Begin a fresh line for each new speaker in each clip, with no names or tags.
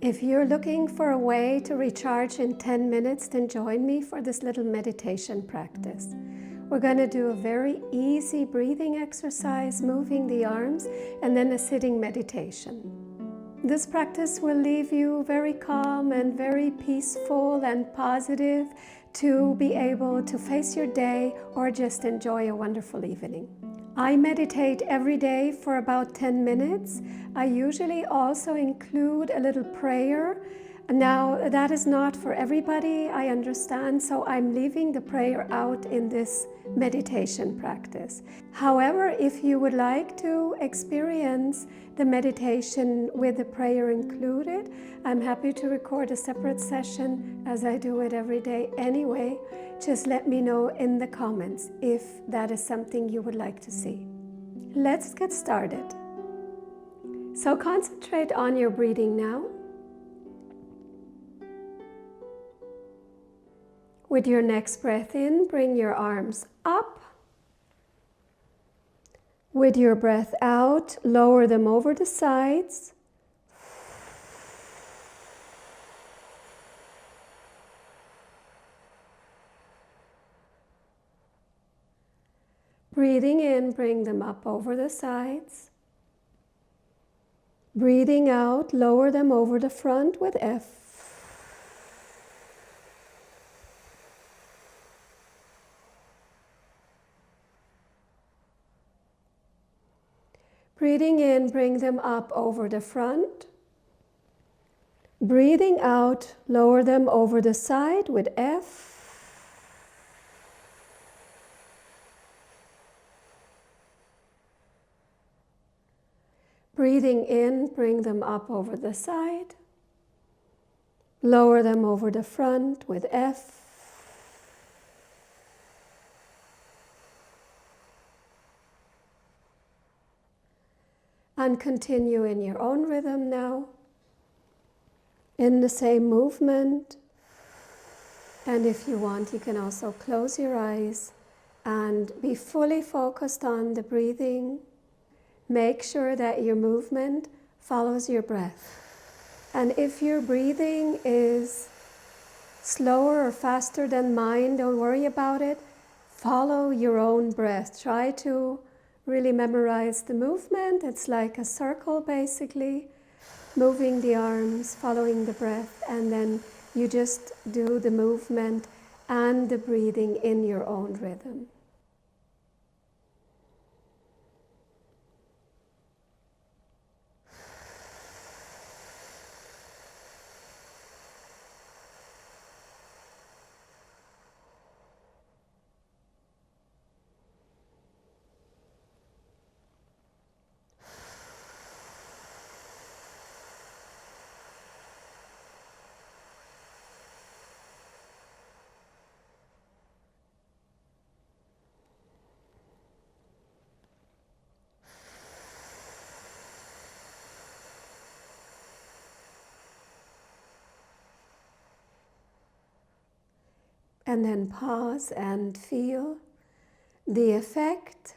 If you're looking for a way to recharge in 10 minutes, then join me for this little meditation practice. We're going to do a very easy breathing exercise, moving the arms, and then a sitting meditation. This practice will leave you very calm and very peaceful and positive to be able to face your day or just enjoy a wonderful evening. I meditate every day for about 10 minutes. I usually also include a little prayer. Now, that is not for everybody, I understand, so I'm leaving the prayer out in this meditation practice. However, if you would like to experience the meditation with the prayer included, I'm happy to record a separate session as I do it every day anyway. Just let me know in the comments if that is something you would like to see. Let's get started. So concentrate on your breathing now. With your next breath in, bring your arms up. With your breath out, lower them over the sides. Breathing in, bring them up over the sides. Breathing out, lower them over the front with F. Breathing in, bring them up over the front. Breathing out, lower them over the side with F. Breathing in, bring them up over the side. Lower them over the front with F. And continue in your own rhythm now, in the same movement. And if you want, you can also close your eyes and be fully focused on the breathing. Make sure that your movement follows your breath. And if your breathing is slower or faster than mine, don't worry about it. Follow your own breath. Try to really memorize the movement. It's like a circle basically, moving the arms, following the breath, and then you just do the movement and the breathing in your own rhythm. And then pause and feel the effect.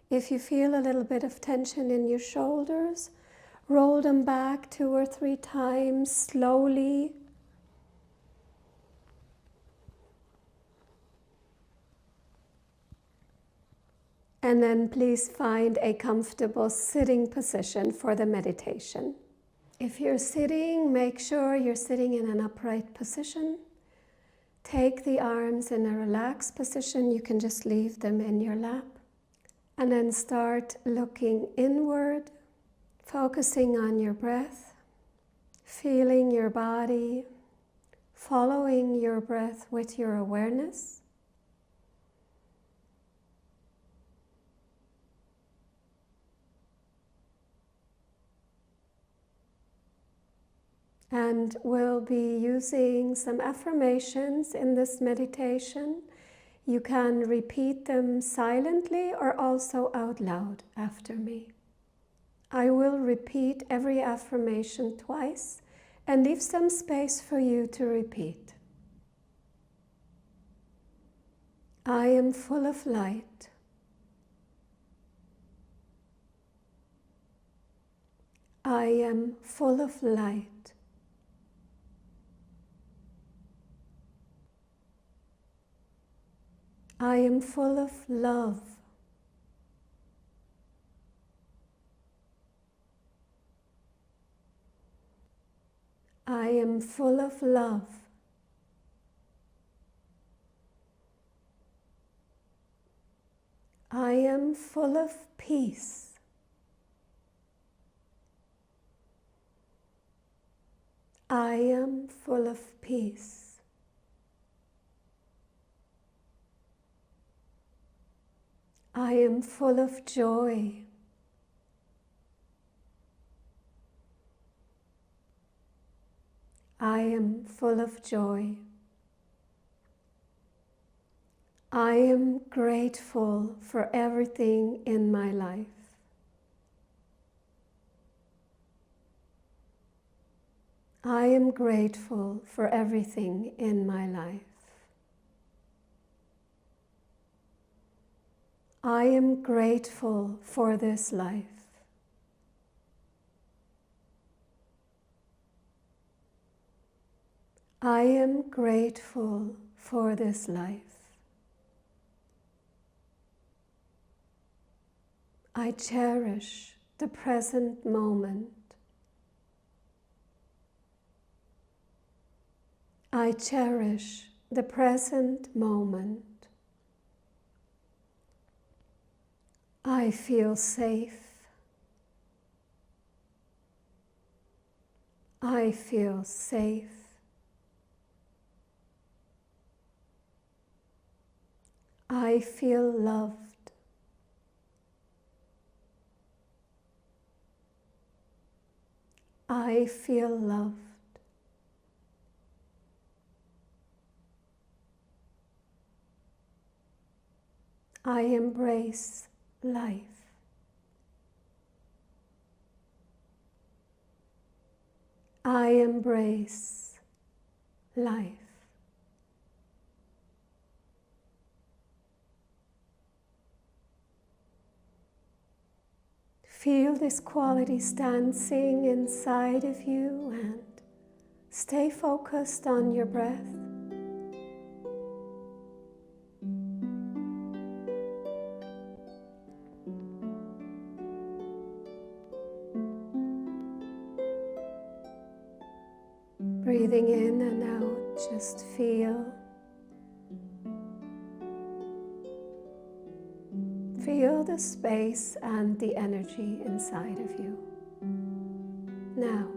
If you feel a little bit of tension in your shoulders, roll them back 2 or 3 times slowly. And then please find a comfortable sitting position for the meditation. If you're sitting, make sure you're sitting in an upright position. Take the arms in a relaxed position. You can just leave them in your lap. And then start looking inward, focusing on your breath, feeling your body, following your breath with your awareness. And we'll be using some affirmations in this meditation. You can repeat them silently or also out loud after me. I will repeat every affirmation twice and leave some space for you to repeat. I am full of light. I am full of light. I am full of love. I am full of love. I am full of peace. I am full of peace. I am full of joy. I am full of joy. I am grateful for everything in my life. I am grateful for everything in my life. I am grateful for this life. I am grateful for this life. I cherish the present moment. I cherish the present moment. I feel safe. I feel safe. I feel loved. I feel loved. I embrace life. I embrace life. Feel these qualities dancing inside of you and stay focused on your breath. Breathing in and out, just feel. Feel the space and the energy inside of you. Now,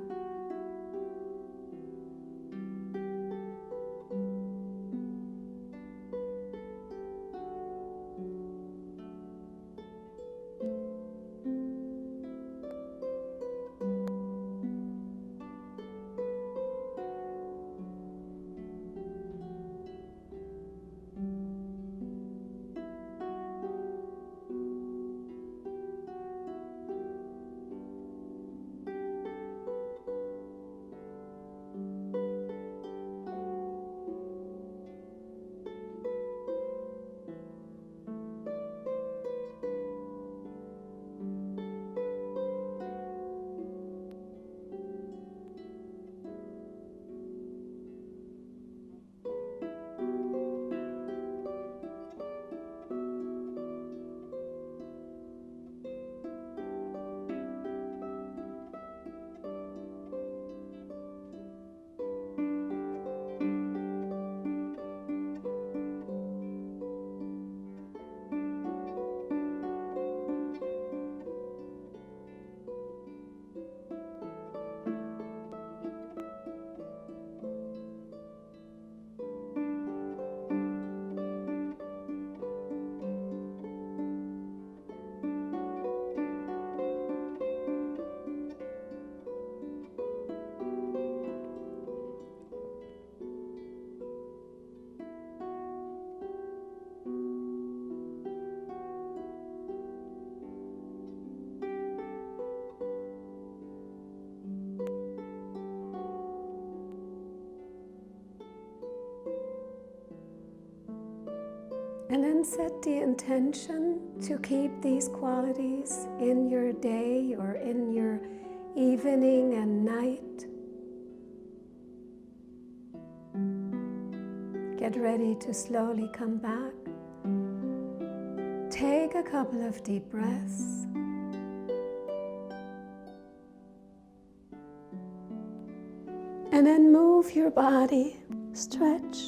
and then set the intention to keep these qualities in your day or in your evening and night. Get ready to slowly come back take a couple of deep breaths. And then move your body, stretch.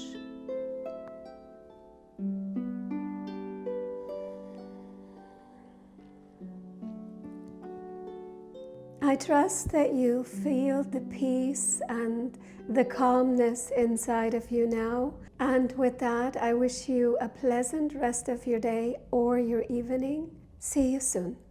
I trust that you feel the peace and the calmness inside of you now. And with that, I wish you a pleasant rest of your day or your evening. See you soon.